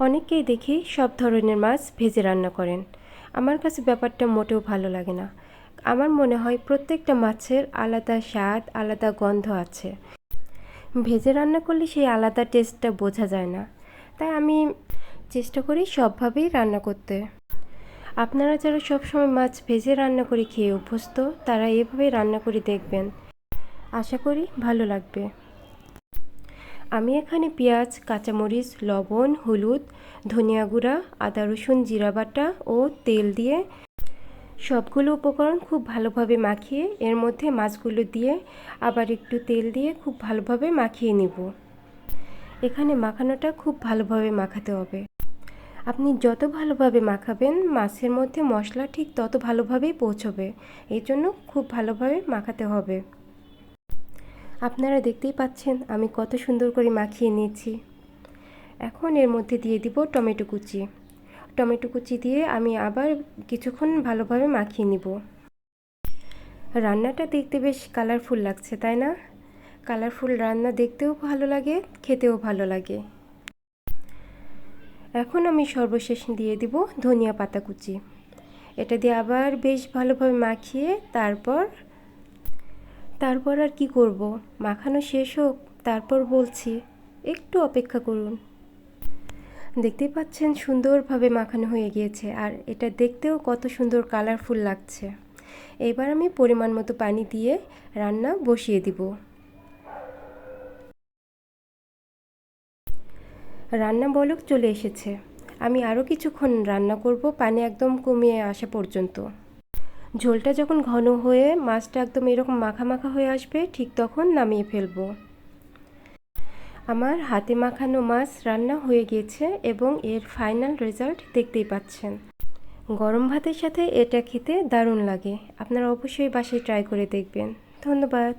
অনেককেই দেখি সব ধরনের মাছ ভেজে রান্না করেন। আমার কাছে ব্যাপারটা মোটেও ভালো লাগে না। আমার মনে হয় প্রত্যেকটা মাছের আলাদা স্বাদ, আলাদা গন্ধ আছে। ভেজে রান্না করলে সেই আলাদা টেস্টটা বোঝা যায় না। তাই আমি চেষ্টা করি সবভাবেই রান্না করতে। আপনারা যারা সবসময় মাছ ভেজে রান্না করে খেয়ে অভ্যস্ত, তারা এভাবেই রান্না করে দেখবেন। আশা করি ভালো লাগবে। আমি এখানে পেঁয়াজ, কাঁচামরিচ, লবণ, হলুদ, ধনিয়া গুঁড়া, আদা রসুন জিরা বাটা ও তেল দিয়ে সবগুলো উপকরণ খুব ভালোভাবে মাখিয়ে এর মধ্যে মাছগুলো দিয়ে আবার একটু তেল দিয়ে খুব ভালোভাবে মাখিয়ে নিব। এখানে মাখানোটা খুব ভালোভাবে মাখাতে হবে। আপনি যত ভালোভাবে মাখাবেন মাছের মধ্যে মশলা ঠিক তত ভালোভাবেই পৌঁছবে। এই জন্য খুব ভালোভাবে মাখাতে হবে। আপনারা দেখতেই পাচ্ছেন আমি কত সুন্দর করে মাখিয়ে নিয়েছি। এখন এর মধ্যে দিয়ে দিব টমেটো কুচি। টমেটো কুচি দিয়ে আমি আবার কিছুক্ষণ ভালোভাবে মাখিয়ে নিব। রান্নাটা দেখতে বেশ কালারফুল লাগছে, তাই না? কালারফুল রান্না দেখতেও ভালো লাগে, খেতেও ভালো লাগে। এখন আমি সর্বশেষ দিয়ে দিব ধনিয়া পাতা কুচি। এটা দিয়ে আবার বেশ ভালোভাবে মাখিয়ে তারপর আর কি করব, মাখানো শেষ হোক তারপর বলছি। একটু অপেক্ষা করুন। দেখতেই পাচ্ছেন সুন্দরভাবে মাখানো হয়ে গিয়েছে আর এটা দেখতেও কত সুন্দর কালারফুল লাগছে। এবার আমি পরিমাণ মতো পানি দিয়ে রান্না বসিয়ে দিব। রান্না বলক চলে এসেছে। আমি আরও কিছুক্ষণ রান্না করব পানি একদম কমিয়ে আসা পর্যন্ত। ঝোলটা যখন ঘন হয়ে মাছটা একদম এরকম মাখা মাখা হয়ে আসবে ঠিক তখন নামিয়ে ফেলবো। আমার হাতে মাখানো মাছ রান্না হয়ে গিয়েছে এবং এর ফাইনাল রেজাল্ট দেখতেই পাচ্ছেন। গরম ভাতের সাথে এটা খেতে দারুণ লাগে। আপনারা অবশ্যই বাসায় ট্রাই করে দেখবেন। ধন্যবাদ।